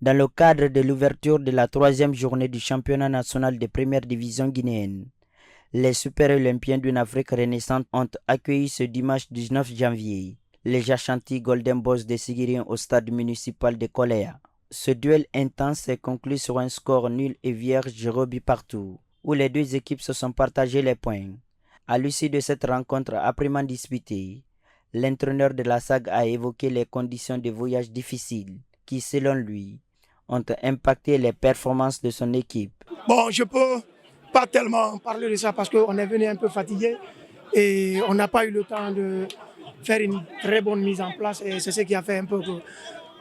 Dans le cadre de l'ouverture de la troisième journée du championnat national de première division guinéenne, les Super Olympiens d'une Afrique renaissante ont accueilli ce dimanche 19 janvier les Ashanti Golden Boys de Sigirigne au stade municipal de Koléa. Ce duel intense s'est conclu sur un score nul et vierge 0 but partout, où les deux équipes se sont partagées les points. À l'issue de cette rencontre âprement disputée, l'entraîneur de la SAG a évoqué les conditions de voyage difficiles qui, selon lui, ont impacté les performances de son équipe. Bon, je peux pas tellement parler de ça parce qu'on est venu un peu fatigué et on n'a pas eu le temps de faire une très bonne mise en place et c'est ce qui a fait un peu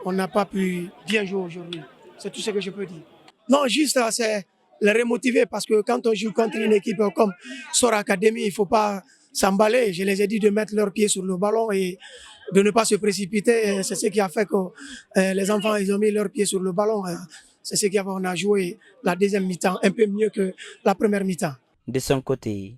qu'on n'a pas pu bien jouer aujourd'hui. C'est tout ce que je peux dire. Non, juste c'est les remotiver parce que quand on joue contre une équipe comme Sora Academy, il ne faut pas s'emballer. Je les ai dit de mettre leurs pieds sur le ballon et de ne pas se précipiter. C'est ce qui a fait que les enfants ils ont mis leurs pieds sur le ballon. C'est ce qui a fait qu'on a joué la deuxième mi-temps un peu mieux que la première mi-temps. De son côté,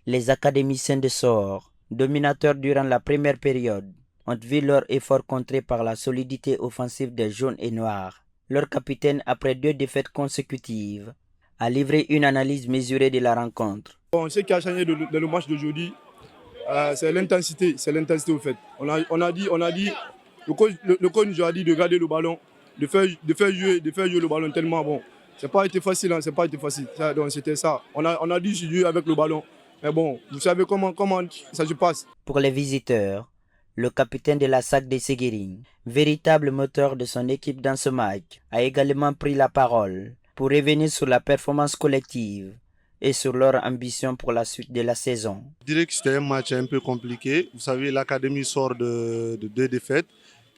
les académiciens de Sor, dominateurs durant la première période, ont vu leur effort contré par la solidité offensive des jaunes et noirs. Leur capitaine, après 2 défaites consécutives, a livré une analyse mesurée de la rencontre. Bon, ce qui a changé dans le match d'aujourd'hui, c'est l'intensité. C'est l'intensité au fait. On a dit, le coach nous a dit de garder le ballon, de faire jouer le ballon tellement bon. C'est pas été facile, c'est pas été facile. Donc c'était ça. On a dû jouer avec le ballon. Mais bon, vous savez comment ça se passe. Pour les visiteurs, le capitaine de la SAC de Sigirigne, véritable moteur de son équipe dans ce match, a également pris la parole pour revenir sur la performance collective et sur leur ambition pour la suite de la saison. Je dirais que c'était un match un peu compliqué. Vous savez, l'académie sort de 2 défaites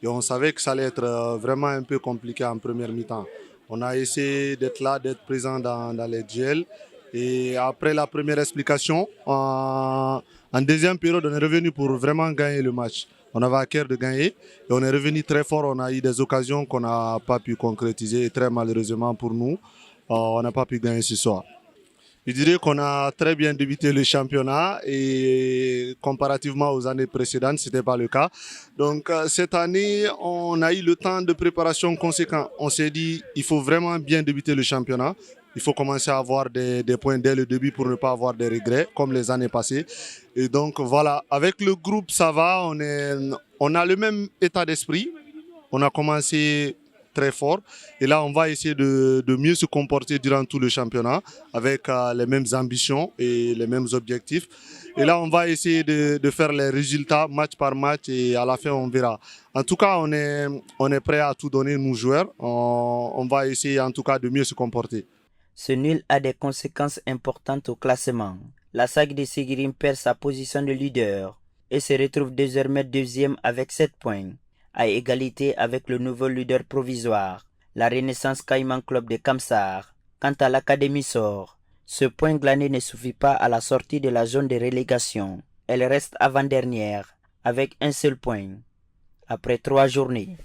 et on savait que ça allait être vraiment un peu compliqué en première mi-temps. On a essayé d'être là, d'être présent dans les duels. Et après la première explication, en deuxième période, on est revenu pour vraiment gagner le match. On avait à cœur de gagner et on est revenu très fort. On a eu des occasions qu'on n'a pas pu concrétiser et très malheureusement pour nous, on n'a pas pu gagner ce soir. Je dirais qu'on a très bien débuté le championnat et comparativement aux années précédentes, ce n'était pas le cas. Donc cette année, on a eu le temps de préparation conséquent. On s'est dit il faut vraiment bien débuter le championnat. Il faut commencer à avoir des points dès le début pour ne pas avoir des regrets comme les années passées. Et donc voilà, avec le groupe ça va, on a le même état d'esprit. On a commencé très fort. Et là, on va essayer de mieux se comporter durant tout le championnat avec les mêmes ambitions et les mêmes objectifs. Et là, on va essayer de faire les résultats match par match et à la fin, on verra. En tout cas, on est prêt à tout donner, nous joueurs. On va essayer en tout cas de mieux se comporter. Ce nul a des conséquences importantes au classement. La SAG de Sigirigne perd sa position de leader et se retrouve désormais deuxième avec 7 points, à égalité avec le nouveau leader provisoire, la Renaissance Caïman Club de Kamsar. Quant à l'Académie Sor, ce point glané ne suffit pas à la sortie de la zone de relégation. Elle reste avant-dernière avec un seul point après 3 journées.